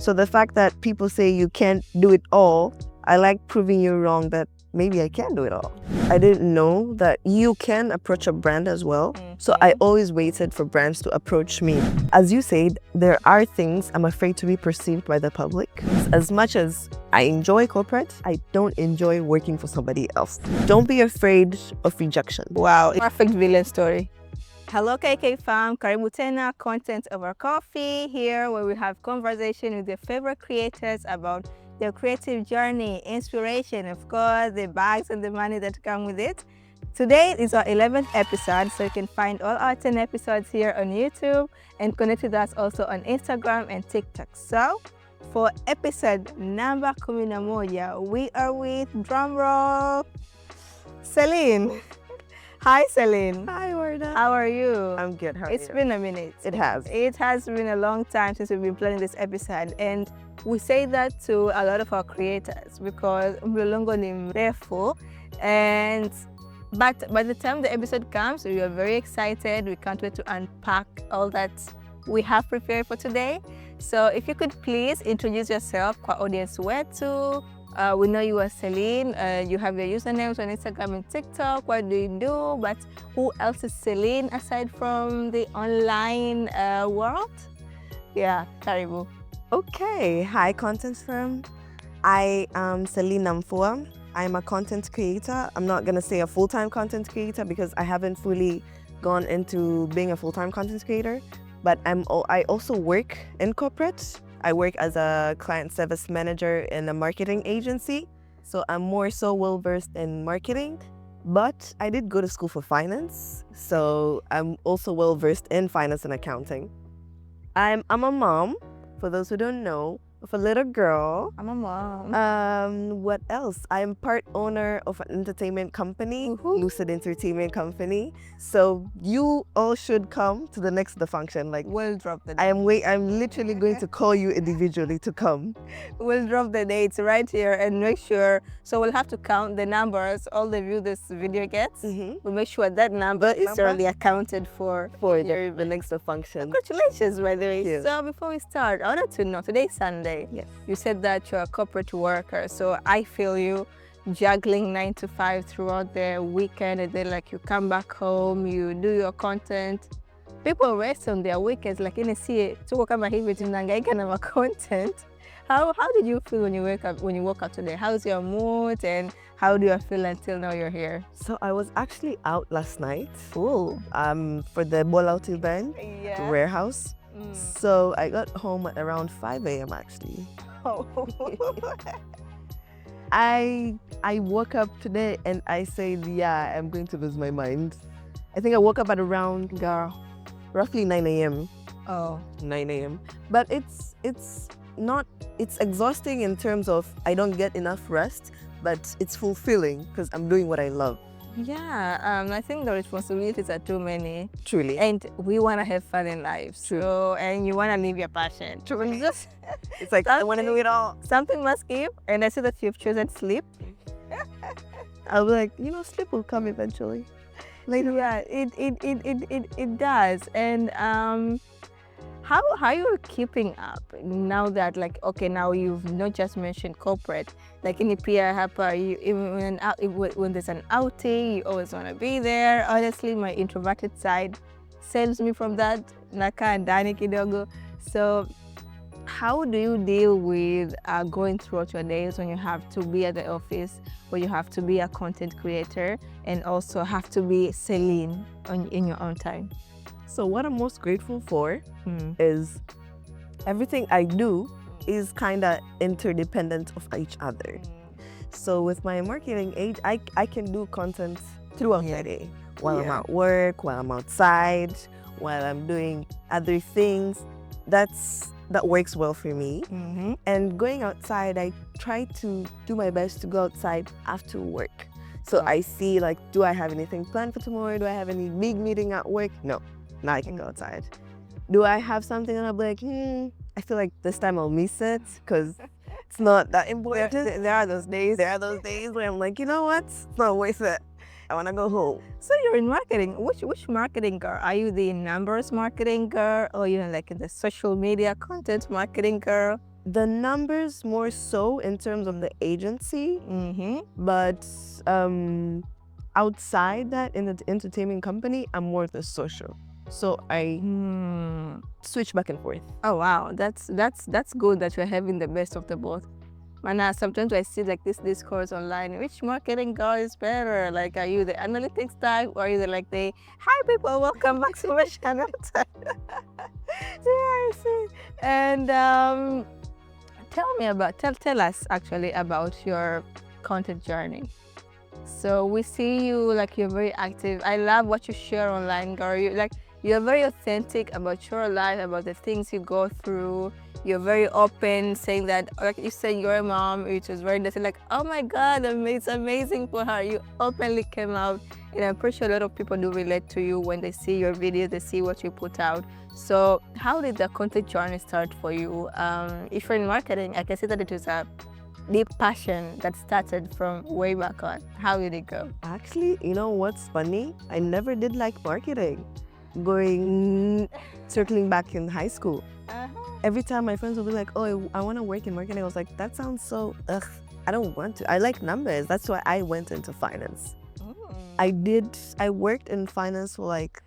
So the fact that people say you can't do it all, I like proving you wrong that maybe I can do it all. I didn't know that you can approach a brand as well. So I always waited for brands to approach me. As you said, there are things I'm afraid to be perceived by the public. As much as I enjoy corporate, I don't enjoy working for somebody else. Don't be afraid of rejection. Wow, perfect villain story. Hello KK fam, karibu tena Content Over Coffee, here where we have conversation with your favorite creators about their creative journey, inspiration, of course, the bags and the money that come with it. Today is our 11th episode, so you can find all our 10 episodes here on YouTube and connect with us also on Instagram and TikTok. So, for episode number 11, we are with, drumroll, Celine. Hi, Celine. Hi, Warda. How are you? I'm good. How are you? It's been a minute. It has. It has been a long time since we've been planning this episode, and we say that to a lot of our creators because mlolongo ni mrefu, but by the time the episode comes, we are very excited. We can't wait to unpack all that we have prepared for today. So if you could please introduce yourself kwa audience wetu. We know you are Celine. You have your usernames on Instagram and TikTok. What do you do? But who else is Celine aside from the online world? Yeah, karibu. Okay. Hi, content firm. I am Celine Namfua. I'm a content creator. I'm not going to say a full-time content creator because I haven't fully gone into being a full-time content creator. But I also work in corporate. I work as a client service manager in a marketing agency. So I'm more so well-versed in marketing, but I did go to school for finance. So I'm also well-versed in finance and accounting. I'm a mom, for those who don't know, of a little girl. I'm a mom. What else? I'm part owner of an entertainment company, Lucid Entertainment Company. So you all should come to the next function. Like, We'll drop the I'm literally going to call you individually to come. We'll drop the dates right here and make sure. So we'll have to count the numbers all the view this video gets. We'll make sure that number is already accounted for the next function. Congratulations, by the way. Thank you. So before we start, I wanted to know, today is Sunday. Yes. You said that you're a corporate worker, so I feel you juggling 9 to 5 throughout the weekend, and then like you come back home, you do your content. People rest on their weekends, like in a see tuko kama hivi tunahangaika na content. How did you feel when you woke up today? How's your mood and how do you feel until now you're here? So I was actually out last night. Ooh. For the ball out event, Yeah. warehouse. So I got home at around 5 a.m. actually. Oh. I woke up today and I said, yeah, I'm going to lose my mind. I think I woke up at around roughly 9 a.m. Oh. 9 a.m. But it's exhausting in terms of I don't get enough rest, but it's fulfilling because I'm doing what I love. Yeah, I think the responsibilities are too many. Truly. And we want to have fun in life. So, and you want to live your passion. Truly. Just, It's like, I want to do it all. something must give. And I see that you've chosen sleep. I'll be like, sleep will come eventually. Later. Yeah, it does. And how are you keeping up now that, like, okay, now you've not just mentioned corporate, like in PR hapa, when there's an outing, you always want to be there. Honestly, my introverted side saves me from that. Nakaa ndani kidogo. So how do you deal with going throughout your days when you have to be at the office, when you have to be a content creator, and also have to be Celine in your own time? So what I'm most grateful for is everything I do is kind of interdependent of each other. So with my marketing age, I can do content throughout the day. While I'm at work, while I'm outside, while I'm doing other things. That works well for me. And going outside, I try to do my best to go outside after work. So I see, like, do I have anything planned for tomorrow? Do I have any big meeting at work? No. Now I can go outside. Do I have something and I'll be like, I feel like this time I'll miss it because it's not that important. There are those days where I'm like, you know what? It's not worth it. I want to go home. So you're in marketing. Which marketing girl? Are you the numbers marketing girl or like in the social media content marketing girl? The numbers more so in terms of the agency, but outside that, in the entertainment company, I'm more the social. So I switch back and forth. Oh wow, that's good that you're having the best of the both. And sometimes I see like this discourse online. Which marketing girl is better? Like, are you the analytics type, or are you the like the hi people, welcome back to my channel type? Seriously. And tell us actually about your content journey. So we see you like you're very active. I love what you share online, girl. You're very authentic about your life, about the things you go through. You're very open, saying that, like you said, you're a mom, which is very nice. Like, oh my God, it's amazing for her. You openly came out, and I'm pretty sure a lot of people do relate to you when they see your videos, they see what you put out. So how did the content journey start for you? If you're in marketing, I can see that it was a deep passion that started from way back on. How did it go? Actually, you know what's funny? I never did like marketing. Circling back in high school. Every time my friends would be like, oh, I want to work in marketing. I was like, that sounds so, I don't want to. I like numbers. That's why I went into finance. I worked in finance for like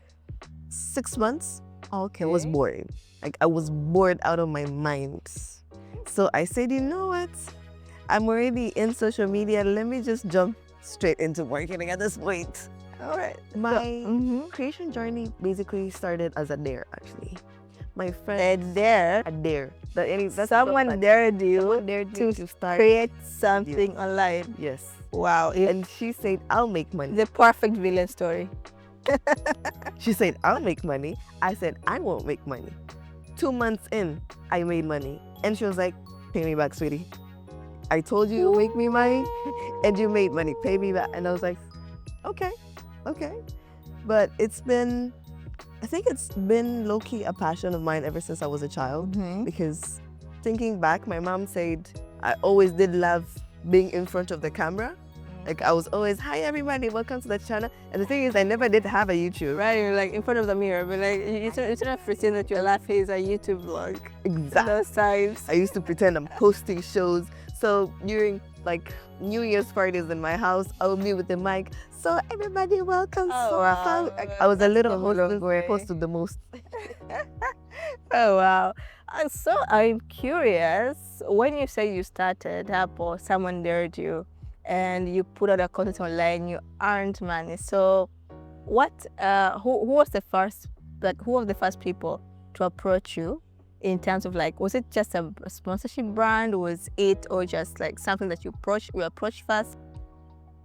6 months. Okay. It was boring. Like, I was bored out of my mind. So I said, you know what? I'm already in social media. Let me just jump straight into marketing at this point. All right. My creation journey basically started as a dare, actually. My friend A dare. Someone dared you to start create something online. Yes. Wow. And she said, I'll make money. The perfect villain story. She said, I'll make money. I said, I won't make money. 2 months in, I made money. And she was like, pay me back, sweetie. I told you you'll make me money, and you made money. Pay me back. And I was like, okay. But I think it's been low-key a passion of mine ever since I was a child. Because thinking back, my mom said I always did love being in front of the camera. Like, I was always, hi everybody, welcome to the channel. And the thing is, I never did have a YouTube. Right, you're like in front of the mirror, but like it's not pretend that your life is a YouTube vlog. Exactly. Those times. I used to pretend I'm posting shows. So during like New Year's parties in my house, I would be with the mic. So everybody, welcome. Wow. I was a little posted the most. Oh wow. So I'm curious, when you say you started up or someone dared you and you put out a content online, you earned money. So who was the first people to approach you in terms of like, was it just a sponsorship brand? Was it, or just like something that you approached first?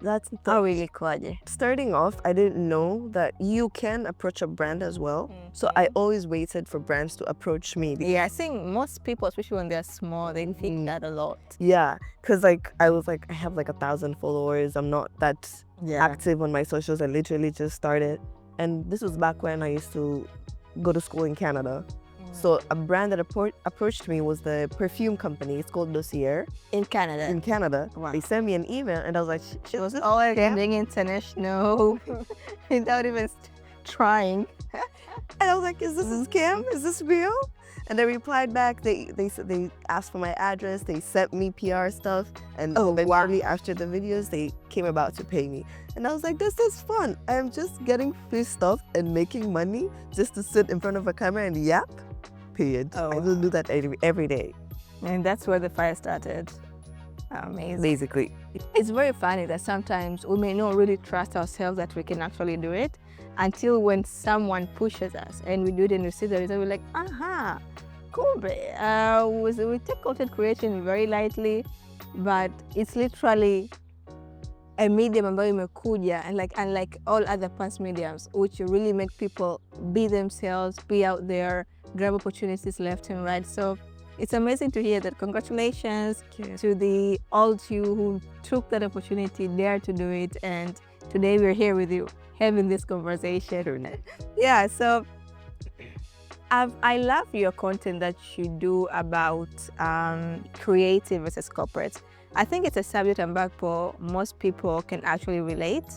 That's really cool. Starting off, I didn't know that you can approach a brand as well. So I always waited for brands to approach me. Yeah, I think most people, especially when they're small, they think that a lot. Yeah, because like I was like, I have like 1,000 followers. I'm not that active on my socials. I literally just started. And this was back when I used to go to school in Canada. So a brand that approached me was the perfume company. It's called Dossier. In Canada? Wow. They sent me an email and I was like, she was always being international without even trying. And I was like, is this a scam? Is this real? And they replied back. They asked for my address. They sent me PR stuff. And eventually after the videos, they came about to pay me. And I was like, this is fun. I'm just getting free stuff and making money just to sit in front of a camera and yap. Period. I will do that every day. And that's where the fire started. Amazing. Basically. It's very funny that sometimes we may not really trust ourselves that we can actually do it until when someone pushes us and we do it and we see the result, we're like, aha, cool. We take content creation very lightly, but it's literally a medium ambayo imekuja, and unlike all other past mediums, which really make people be themselves, be out there, grab opportunities left and right. So it's amazing to hear that. Congratulations to the old you who took that opportunity, dared to do it, and today we're here with you having this conversation. Yeah, so I love your content that you do about creative versus corporate. I think it's a subject ambapo most people can actually relate.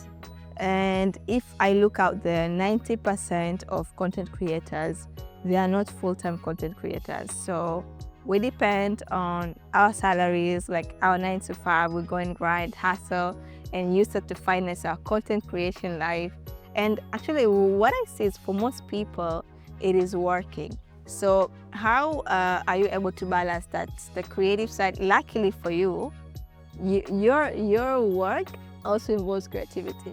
And if I look out there, 90% of content creators, they are not full-time content creators. So we depend on our salaries, like our 9 to 5, we go and grind, hustle, and use it to finance our content creation life. And actually, what I see is for most people, it is working. So how are you able to balance that, the creative side? Luckily for you, your work also involves creativity.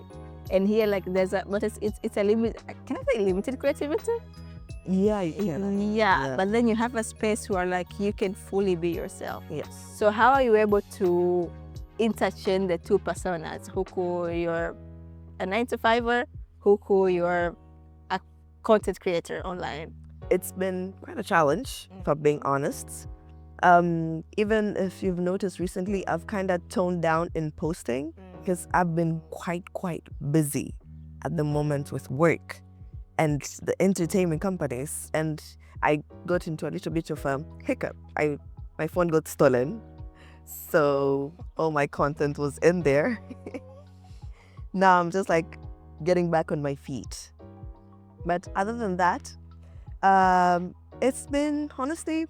And here, like, there's a, but it's a limit. Can I say limited creativity? Yeah, you can. Yeah, but then you have a space where like you can fully be yourself. Yes. So how are you able to interchange the two personas? Huku you're a 9 to 5er, Huku you're a content creator online. It's been quite a challenge, if I'm being honest. Even if you've noticed recently, I've kind of toned down in posting because I've been quite busy at the moment with work and the entertainment companies, and I got into a little bit of a hiccup. My phone got stolen, so all my content was in there. Now I'm just like getting back on my feet. But other than that, it's been, honestly,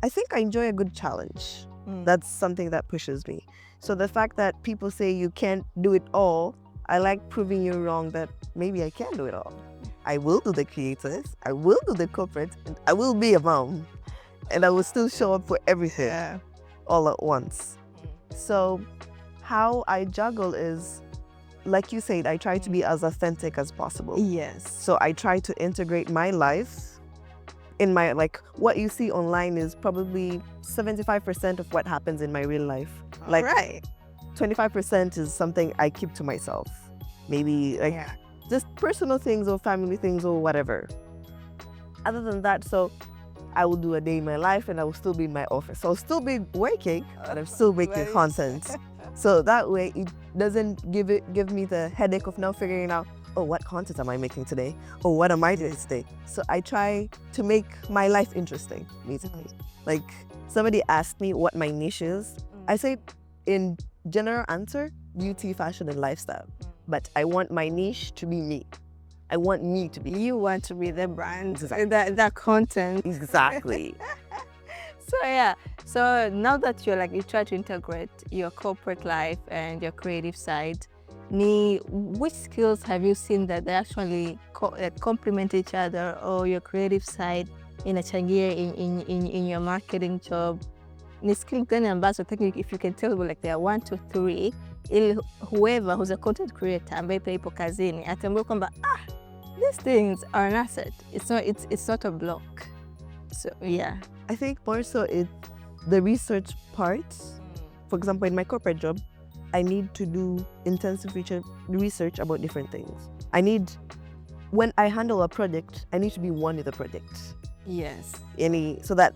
I think I enjoy a good challenge. That's something that pushes me. So the fact that people say you can't do it all, I like proving you wrong that maybe I can do it all. I will do the creators, I will do the corporate, and I will be a mom. And I will still show up for everything all at once. So how I juggle is, like you said, I try to be as authentic as possible. Yes. So I try to integrate my life in my, like, what you see online is probably 75% of what happens in my real life. Like, right. 25% is something I keep to myself. Maybe like just personal things or family things or whatever. Other than that, so I will do a day in my life and I will still be in my office. So I'll still be working, but I'm still making content. So that way it doesn't give me the headache of now figuring out, oh, what content am I making today? Oh, what am I doing today? So I try to make my life interesting, basically. Like, somebody asked me what my niche is. I say, in general answer, beauty, fashion, and lifestyle. But I want my niche to be me. I want me to be. You want to be the brand, Exactly. that content. Exactly. So yeah, so now that you're like, you try to integrate your corporate life and your creative side, which skills have you seen that they actually complement each other, or your creative side inachangia in your marketing job? Ni skill gani ambazo technically, if you can tell me, like there are 1, 2, 3, ili whoever who's a content creator ambaye pia ipo kazini atambue kwamba these things are an asset. It's not a block. So yeah, I think more so it's the research part. For example, in my corporate job, I need to do intensive research about different things. When I handle a project, I need to be one with the project. yes. So that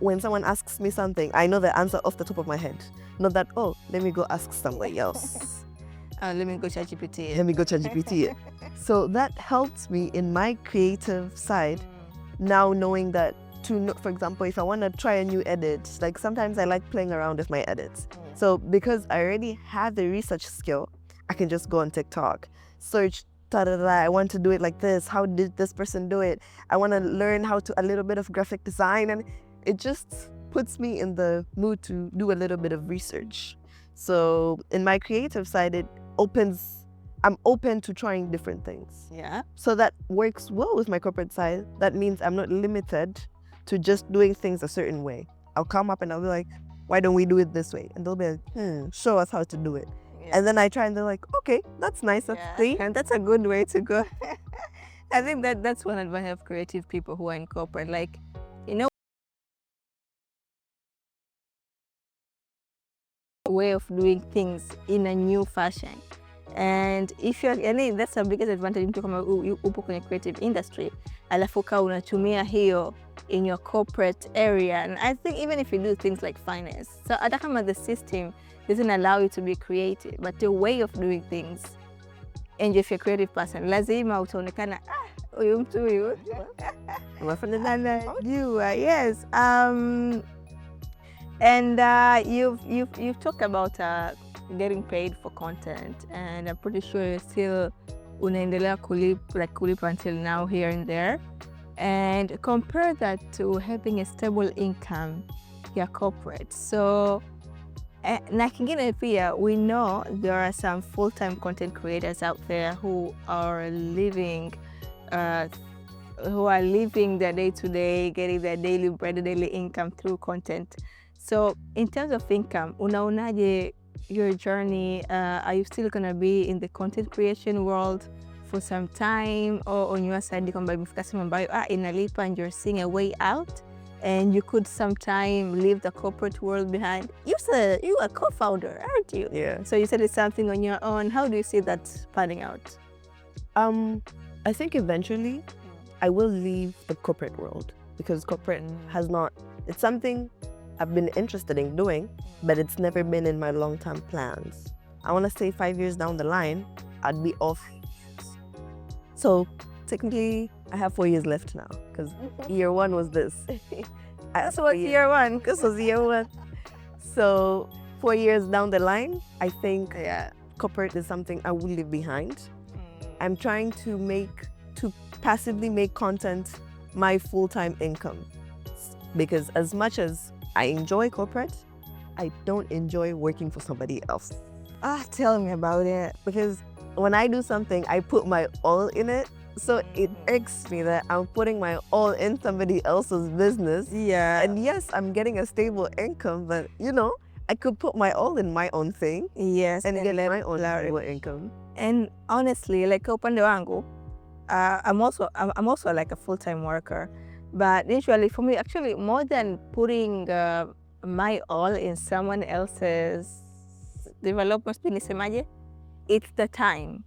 when someone asks me something, I know the answer off the top of my head. Not that, oh, let me go ask somebody else. Let me go ChatGPT. Let me go ChatGPT. So that helps me in my creative side, now knowing that for example, if I want to try a new edit, like sometimes I like playing around with my edits. So because I already have the research skill, I can just go on TikTok, search, I want to do it like this. How did this person do it? I want to learn a little bit of graphic design, and it just puts me in the mood to do a little bit of research. So in my creative side, I'm open to trying different things. Yeah. So that works well with my corporate side. That means I'm not limited to just doing things a certain way. I'll come up and I'll be like, why don't we do it this way? And they'll be like, show us how to do it. Yeah. And then I try and they're like, okay, that's nice, that's clean. And that's a good way to go. I think that's one advantage of creative people who are in corporate. Like, way of doing things in a new fashion. And if you're, that's the biggest advantage mtu kama upo kwenye creative industry, alafu ka unatumia hiyo in your corporate area. And I think even if you do things like finance, so hata kama the system doesn't allow you to be creative, but the way of doing things, and if you're a creative person, lazima utaonekana huyu mtu huyu yes. And you've talked about getting paid for content, and I'm pretty sure you're still unaendelea kulip until now here and there. And compare that to having a stable income ya corporate. So na kingine pia, we know there are some full-time content creators out there who are living their day-to-day, getting their daily bread, daily income through content. So in terms of income, unaonaje your journey? Are you still gonna be in the content creation world for some time, or on your side kwamba imefika sehemu ambayo inalipa and you're seeing a way out and you could sometime leave the corporate world behind? You are a co-founder, aren't you? Yeah. So you said it's something on your own. How do you see that panning out? I think eventually I will leave the corporate world, because corporate has not, it's something I've been interested in doing, but it's never been in my long-term plans. I want to say 5 years down the line, I'd be off. So technically, I have 4 years left now, because year one was this. That's what year one. This was year one. So 4 years down the line, I think corporate is something I will leave behind. I'm trying to passively make content my full-time income, because as much as I enjoy corporate, I don't enjoy working for somebody else. Tell me about it. Because when I do something, I put my all in it. So it irks me that I'm putting my all in somebody else's business. Yeah. And yes, I'm getting a stable income, but I could put my all in my own thing. Yes. And get my own stable income. And honestly, like upande wangu, I'm also like a full-time worker. But usually for me, actually, more than putting my all in someone else's development, it's the time.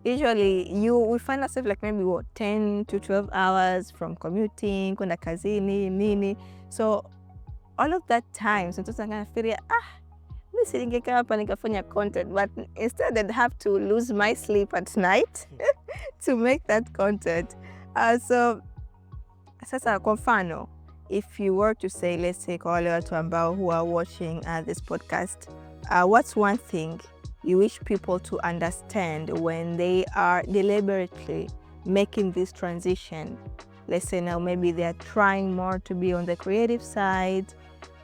Usually we find ourselves like maybe 10 to 12 hours from commuting, kwenda kazini, nini. So all of that time, sometimes I'm gonna feel mimi ningekaa hapa nikafanya content, but instead I'd have to lose my sleep at night to make that content. So sasa kwa mfano, if you were to say, let's say kwa wale watu ambao who are watching this podcast, what's one thing you wish people to understand when they are deliberately making this transition? Let's say now maybe they're trying more to be on the creative side,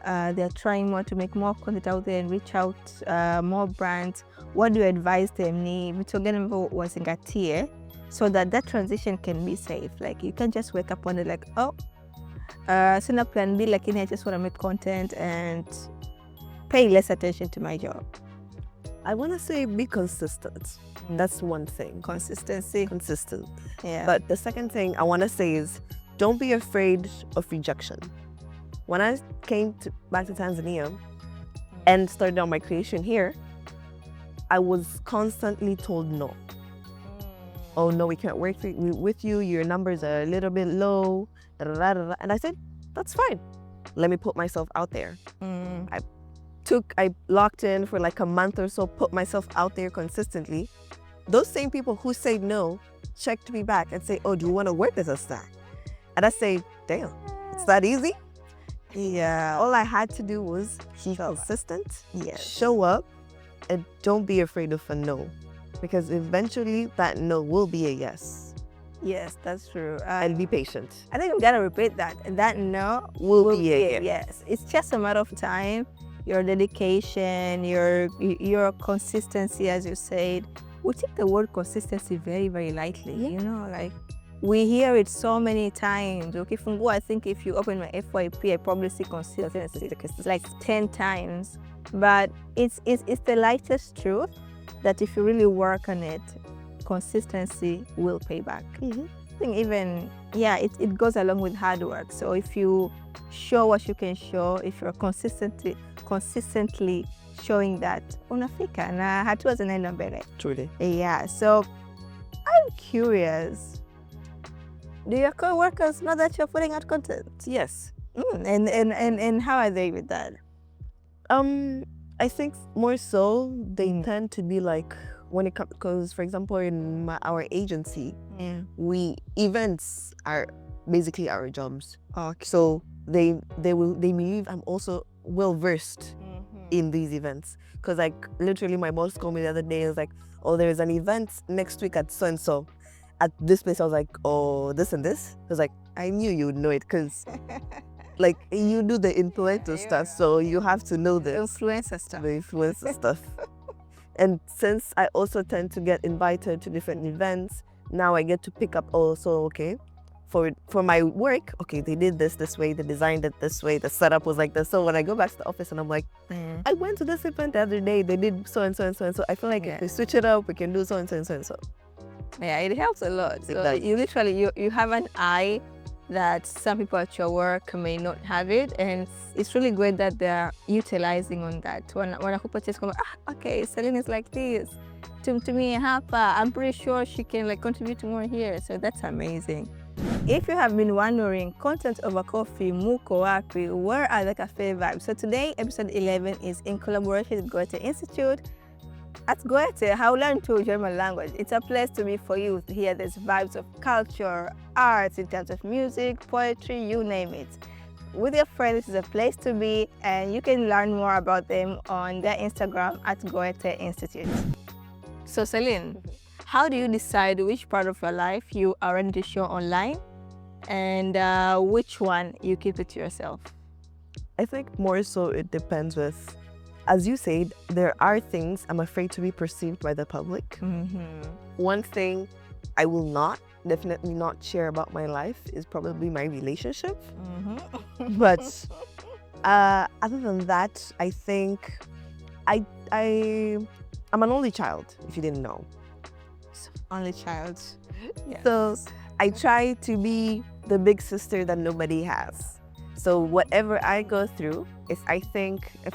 they're trying more to make more content out there and reach out more brands. What do you advise them? Ni vitu gani ambavyo wazingatie so that that transition can be safe? Like you can't just wake up one day like, sina plan B, lakini I just want to make content and pay less attention to my job. I want to say be consistent. That's one thing. Consistency. Consistent. Yeah. But the second thing I want to say is don't be afraid of rejection. When I came back to Tanzania and started on my creation here, I was constantly told no. Oh no, we can't work with you. Your numbers are a little bit low. Da, da, da, da. And I said, that's fine. Let me put myself out there. I locked in for like a month or so, put myself out there consistently. Those same people who say no checked me back and say, oh, do you want to work as a star? And I say, damn, it's that easy? Yeah. All I had to do was be consistent, Yes. show up, and don't be afraid of a no. Because eventually that no will be a yes. Yes, that's true. And be patient. I think I'm gonna repeat that. That no Will be a yes. Yes. It's just a matter of time, your dedication, your consistency, as you said. We take the word consistency very, very lightly. You know, like we hear it so many times. Okay, Fungu, I think if you open my FYP, I probably see consistency like 10 times. But it's the lightest truth that if you really work on it, consistency will pay back. I think even, it goes along with hard work. So if you show what you can show, if you're consistently showing that, unafika na hatua zinaenda mbele. Truly. Yeah, so I'm curious, do your co-workers know that you're putting out content? Yes. And how are they with that? I think more so they tend to be like, when it comes, because for example in our agency, events are basically our jobs. Okay. So they believe I'm also well versed in these events, because like literally my boss called me the other day and was like, oh, there's an event next week at so and so at this place. I was like, oh, this and this. I was like, I knew you would know it, because like you do the influencer stuff, so you have to know this. Influencer stuff. The influencer stuff. And since I also tend to get invited to different events, now I get to pick up also, okay, for my work, okay, they did this way, they designed it this way, the setup was like this. So when I go back to the office and I'm like, I went to this event the other day, they did so and so and so and so. I feel like if we switch it up, we can do so and so and so and so. Yeah, it helps a lot. So does. you literally, you have an eye that some people at your work may not have it, and it's really great that they're utilizing on that. When I just come, okay, Celine is like this. To me, hapa, I'm pretty sure she can like contribute more here. So that's amazing. If you have been wondering, content over coffee, muko wapi, where are the cafe vibes? So today, episode 11 is in collaboration with Goethe Institute. At Goethe, how learn to German language. It's a place to be for you. Here there's vibes of culture, arts in terms of music, poetry, you name it. With your friends, this is a place to be, and you can learn more about them on their Instagram at Goethe Institute. So Celine, how do you decide which part of your life you are ready to show online and which one you keep it to yourself? I think more so it depends with, as you said, there are things I'm afraid to be perceived by the public. One thing I will definitely not share about my life is probably my relationship. But other than that, I think I'm an only child, if you didn't know. Only child. Yes. So I try to be the big sister that nobody has. So whatever I go through, if I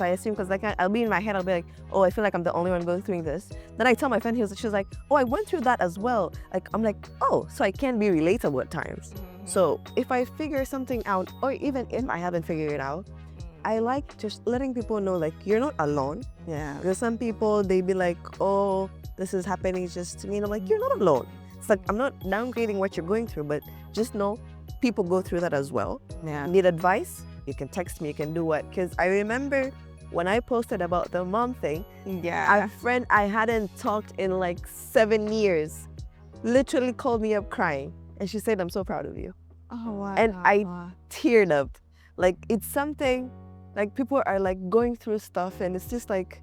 assume, because I'll be in my head, I'll be like, oh, I feel like I'm the only one going through this. Then I tell my friend, she's like, oh, I went through that as well. Like, I'm like, oh, so I can be relatable at times. So if I figure something out, or even if I haven't figured it out, I like just letting people know, like, you're not alone. Yeah. Because some people, they be like, oh, this is happening just to me. And I'm like, you're not alone. It's like, I'm not downgrading what you're going through, but just know people go through that as well. Yeah. Need advice? You can text me, you can do what? Because I remember when I posted about the mom thing, Yeah. a friend I hadn't talked in like 7 years literally called me up crying. And she said, I'm so proud of you. Oh, wow. And I teared up. Like, it's something, like, people are like going through stuff and it's just like,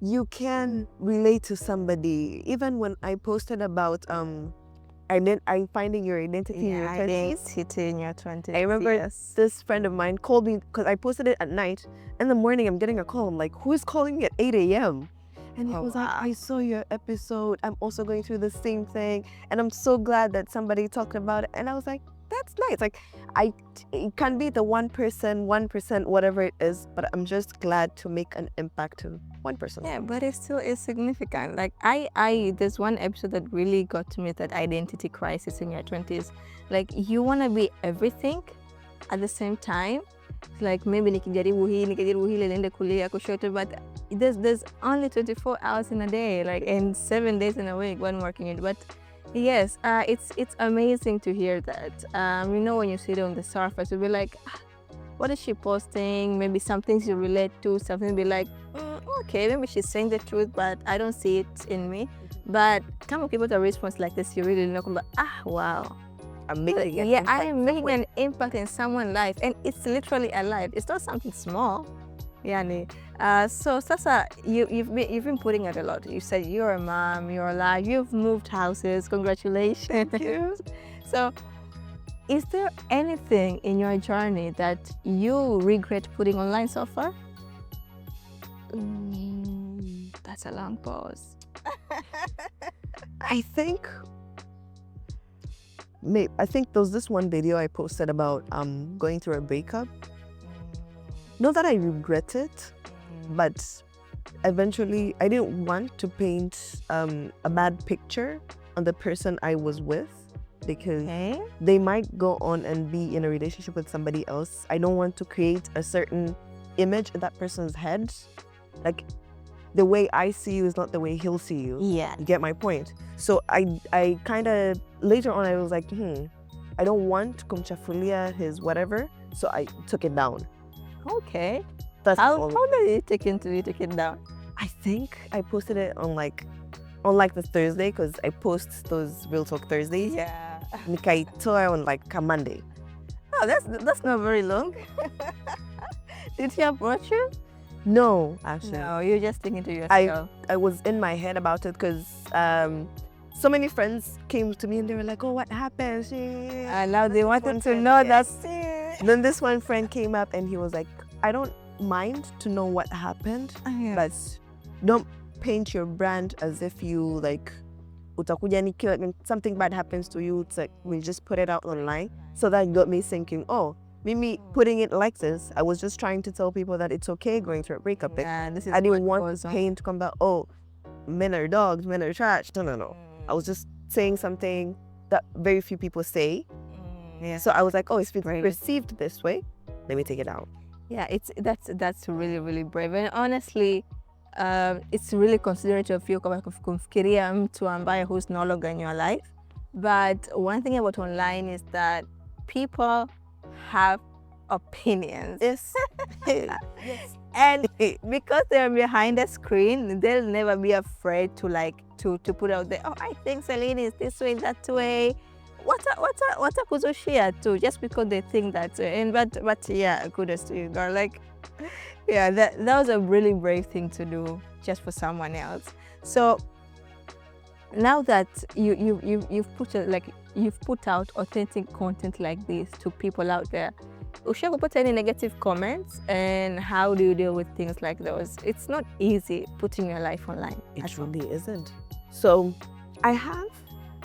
you can relate to somebody. Even when I posted about I'm finding your identity in your 20s. Identity in your 20s. I remember this friend of mine called me because I posted it at night. In the morning, I'm getting a call. I'm like, who is calling me at 8 a.m.? And he was like, I saw your episode. I'm also going through the same thing. And I'm so glad that somebody talked about it. And I was like, that's nice. Like, it can be the 1%, whatever it is, but I'm just glad to make an impact to one person. Yeah, but it still is significant. Like, there's one episode that really got to me, that identity crisis in your 20s. Like, you want to be everything at the same time. Like, maybe nikijaribu hili niende kulia kushoto, but there's only 24 hours in a day, like, and 7 days in a week when working it. But yes, it's amazing to hear that. When you sit on the surface, you'll be like, what is she posting? Maybe some things you relate to, something be like, okay, maybe she's saying the truth, but I don't see it in me. But come on, people with a response like this, you really know, wow. I'm making I am making an impact in someone's life, and it's literally a life. It's not something small. Yani. So Sasa, you've been putting out a lot. You said you're a mom, you're alive, you've moved houses. Congratulations. Thank you. So, is there anything in your journey that you regret putting online so far? That's a long pause. I think there was this one video I posted about going through a breakup. Not that I regret it, but eventually I didn't want to paint a bad picture on the person I was with, because they might go on and be in a relationship with somebody else. I don't want to create a certain image in that person's head. Like, the way I see you is not the way he'll see you. Yeah. You get my point? So I kind of, later on I was like, I don't want kumchafulia his whatever. So I took it down. Okay. That's how did you take it down? I think I posted it on the Thursday, because I post those Real Talk Thursdays. Yeah. Nikaitoa on like a Monday. Oh, that's not very long. Did she approach you? No, actually. No, you're just thinking to yourself. I was in my head about it because so many friends came to me and they were like, oh, what happened? And now they wanted to know that. Then this one friend came up and he was like, I don't mind to know what happened, but don't paint your brand as if you like utakuja nikiwa when something bad happens to you. It's like we just put it out online. So that got me thinking, oh, Mimi putting it like this, I was just trying to tell people that it's okay going through a breakup. Yeah, this is I didn't want pain to come back, oh, men are dogs, men are trash. No. I was just saying something that very few people say. Yeah. So I was like, oh, it's received this way, let me take it out. Yeah, that's really, really brave. And honestly, it's really considerate of you kumfikiria mtu ambaye who's no longer in your life. But one thing about online is that people have opinions. Yes. Yes. And because they're behind the screen, they'll never be afraid to put out there, oh, I think Celine is this way, that way. What a kuzushia too, just because they think that. And but yeah, kudos to you, girl. Like, yeah, that was a really brave thing to do just for someone else. So now that you've put out authentic content like this to people out there, Ushago put any negative comments, and how do you deal with things like those? It's not easy putting your life online. It really isn't. So I have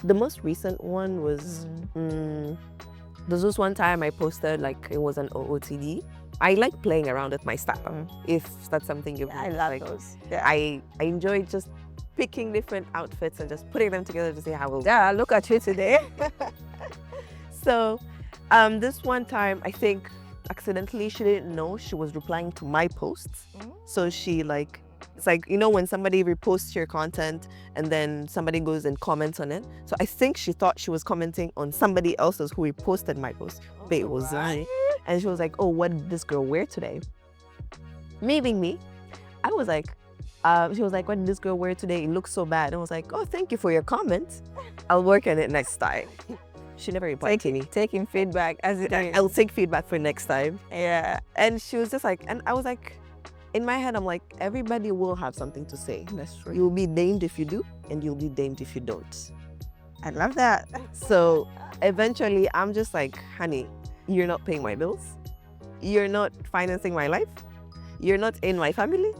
the most recent one was there's this one time I posted like it was an OOTD. I like playing around with my style. If that's something you I love those. Yeah. I enjoy just picking different outfits and just putting them together to see how we'll. Yeah, look at you today. So this one time I think accidentally she didn't know she was replying to my posts. So she like, it's like, you know, when somebody reposts your content and then somebody goes and comments on it. So I think she thought she was commenting on somebody else's who reposted my post, but it was I. And she was like, oh, what did this girl wear today? Me being me, I was like, she was like, what did this girl wear today? It looks so bad. And I was like, oh, thank you for your comment. I'll work on it next time. She never replied to me. Taking feedback as it is. I'll take feedback for next time. Yeah. And she was just like, and I was like, in my head, I'm like, everybody will have something to say. That's true. You'll be damned if you do, and you'll be damned if you don't. I love that. So eventually, I'm just like, honey, you're not paying my bills. You're not financing my life. You're not in my family.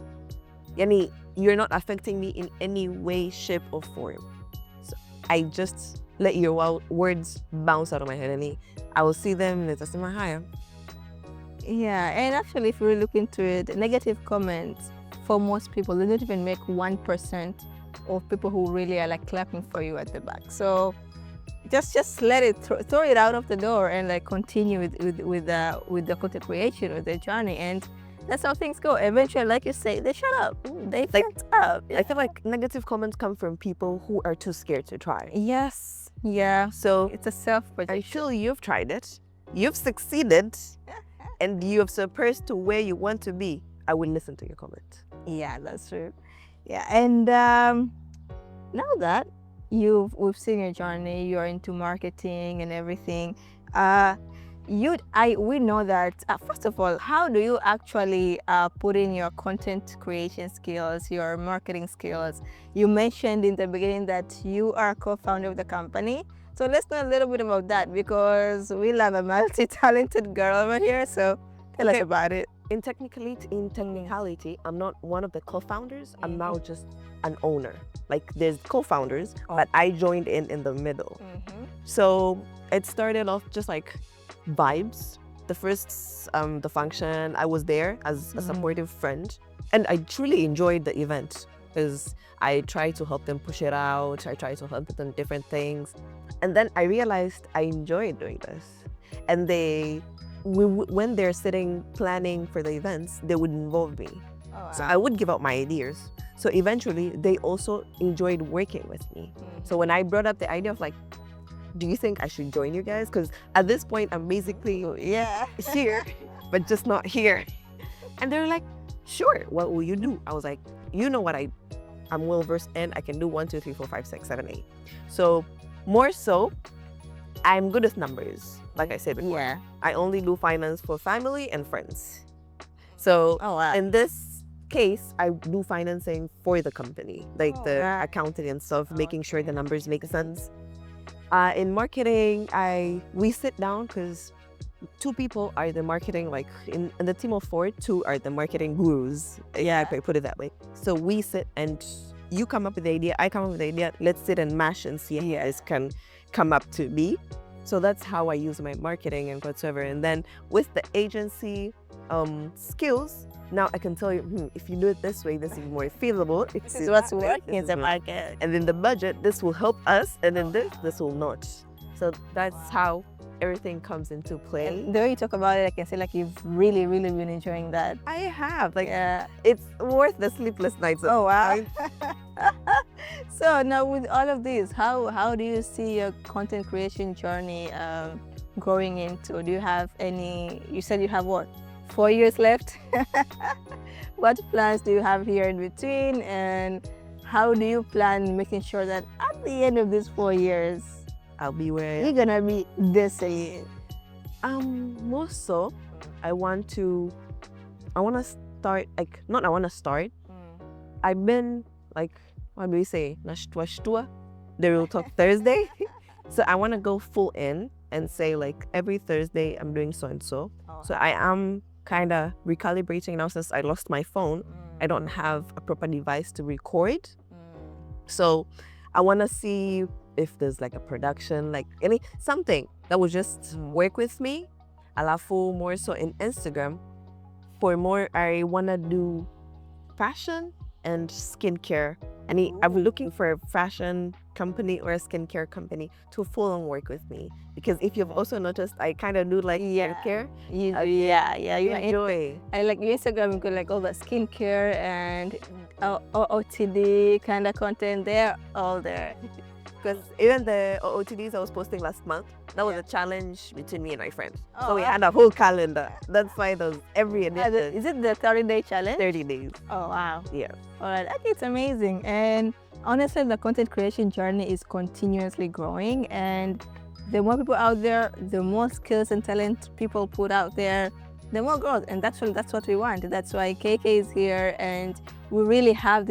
Yani, you're not affecting me in any way, shape, or form. So I just let your words bounce out of my head, and I will see them and it's my higher. Yeah, and actually, if you really look into it, negative comments for most people, they don't even make 1% of people who really are like clapping for you at the back. So just let it throw it out of the door and like continue with the content creation, with the journey, and that's how things go. Eventually, like you say, they shut up. They shut up. I feel like negative comments come from people who are too scared to try. Yes. Yeah. So it's a self-protection. Until you've tried it, you've succeeded, and you have surpassed to where you want to be, I will listen to your comment. Yeah, that's true. Yeah, and now that we've seen your journey, you're into marketing and everything. We know that first of all, how do you actually put in your content creation skills, your marketing skills? You mentioned in the beginning that you are a co-founder of the company. So let's know a little bit about that, because we love a multi-talented girl over here. So tell us about it. In technicality, I'm not one of the co-founders. I'm now just an owner. Like there's co-founders, but I joined in the middle. So it started off just like vibes. The first the function, I was there as a supportive friend, and I truly enjoyed the event because I tried to help them push it out. I tried to help them different things, and then I realized I enjoyed doing this. And when they're sitting planning for the events, they would involve me. So I would give out my ideas. So eventually, they also enjoyed working with me. So when I brought up the idea of like, do you think I should join you guys? Because at this point, I'm basically, here, but just not here. And they're like, sure, what will you do? I was like, you know what I'm well versed in. I can do 1, 2, 3, 4, 5, 6, 7, 8. So more so, I'm good with numbers. like I said before. Yeah. I only do finance for family and friends. So Oh, wow. in this case, I do financing for the company, like the right. accounting and stuff, making sure the numbers make sense. In marketing, we sit down because 2 people are the marketing, like in the team of 4, 2 are the marketing gurus. Yeah, if I put it that way. So we sit and you come up with the idea, I come up with the idea. Let's sit and mash and see how this can come up to be. So that's how I use my marketing and whatsoever. And then with the agency skills, now I can tell you, if you do it this way, this is more feasible. This is what's working in the market. And then the budget, this will help us, and then this will not. So that's how everything comes into play. And the way you talk about it, I can say like you've really, really been enjoying that. I have, like, Yeah. it's worth the sleepless nights. Oh, wow. So now with all of this, how do you see your content creation journey growing into? Do you have any, you said you have what, 4 years left? What plans do you have here in between, and how do you plan making sure that at the end of these 4 years, I'll be where you're gonna be this year? more so, I want to start, like, not I want to start. I've been, like, what do we say? Nashtua, the Real Talk Thursday. So I want to go full in and say, like, every Thursday I'm doing so and so. So I am kind of recalibrating now since I lost my phone. I don't have a proper device to record. So I want to see if there's like a production, like something that will just work with me. Alafu more so in Instagram. For more, I want to do fashion and skincare. I'm looking for a fashion company or a skincare company to full on work with me. Because if you've also noticed, I kind of do like skincare. You enjoy. I like your Instagram, you got like all the skincare and OOTD kind of content. They're all there. Because even the OOTDs I was posting last month, that was a challenge between me and my friend. So we had a whole calendar. That's why there's every edition. Is it the 30-day challenge? 30 days. Oh, wow. Yeah. All right. Okay, it's amazing. And honestly, the content creation journey is continuously growing. And the more people out there, the more skills and talent people put out there, the more growth. And that's what we want. That's why KK is here, and we really have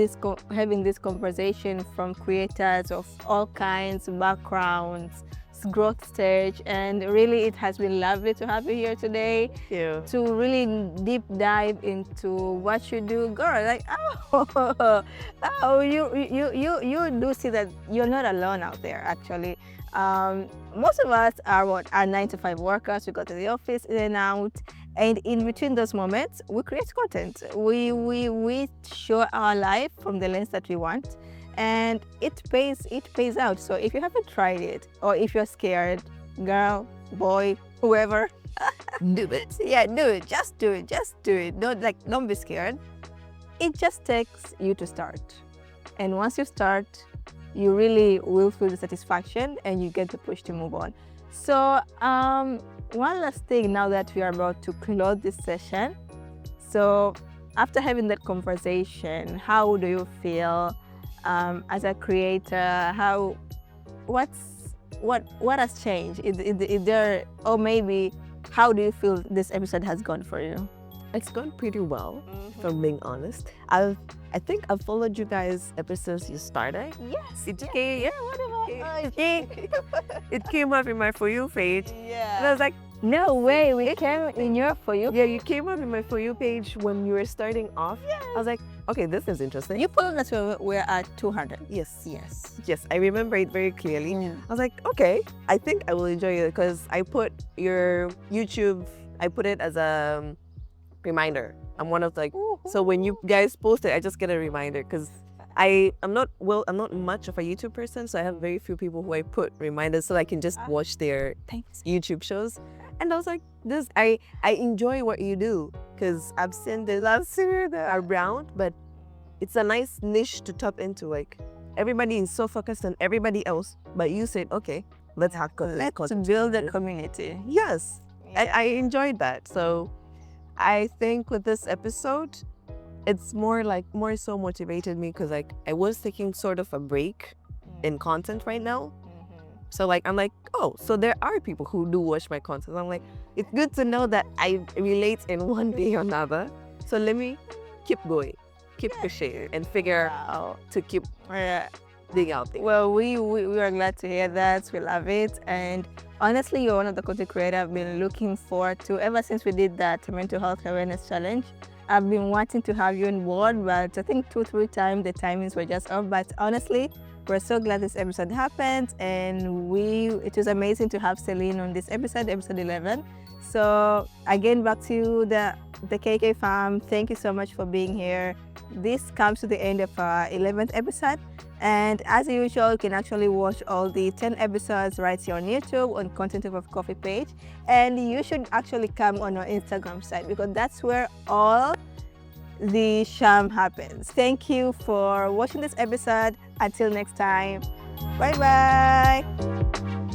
having this conversation from creators of all kinds, backgrounds, growth stage, and really it has been lovely to have you here today. Thank you. To really deep dive into what you do, girl. Like, oh, you do see that you're not alone out there. Actually, most of us are 9-to-5 workers. We go to the office in and out. And in between those moments, we create content. We show our life from the lens that we want, and it pays out. So if you haven't tried it, or if you're scared, girl, boy, whoever, do it. Yeah, do it. Just do it. Just do it. Don't be scared. It just takes you to start, and once you start, you really will feel the satisfaction, and you get the push to move on. So one last thing now that we are about to close this session. So after having that conversation, how do you feel as a creator? What has changed? Is there, or maybe how do you feel this episode has gone for you? It's gone pretty well, if I'm being honest. I think I've followed you guys ever since you started. Yes. It came, it came up in my For You page. Yeah. And I was like, no way, we came in your For You. Yeah, you came up in my For You page when you were starting off. Yes. I was like, okay, this is interesting. You put that we're at 200. Yes. Yes. Yes, I remember it very clearly. Yeah. I was like, okay, I think I will enjoy it because I put your YouTube, I put it as a reminder. I'm one of so when you guys post it, I just get a reminder because I'm not much of a YouTube person, so I have very few people who I put reminders so I can just watch their YouTube shows. And I was like, I enjoy what you do because I've seen the last singer that are around, but it's a nice niche to tap into. Like, everybody is so focused on everybody else, but you said, okay, let's build a community. Yes, I enjoyed that. So I think with this episode, it's more so motivated me because I was taking sort of a break in content right now. So like I'm like, oh, so there are people who do watch my content. I'm like, it's good to know that I relate in one way or another. So let me keep going, keep pushing, and figure out to keep being out there. Well, we are glad to hear that. We love it. And honestly, you're one of the content creators I've been looking forward to ever since we did that mental health awareness challenge. I've been wanting to have you on board, but I think 2-3 times the timings were just off. But honestly, we're so glad this episode happened, and it was amazing to have Celine on this episode 11. So again, back to the KK fam, thank you so much for being here. This comes to the end of our 11th episode, and as usual, you can actually watch all the 10 episodes right here on YouTube on Content Over Coffee page, and you should actually come on our Instagram site because that's where all the sham happens. Thank you for watching this episode. Until next time, bye bye.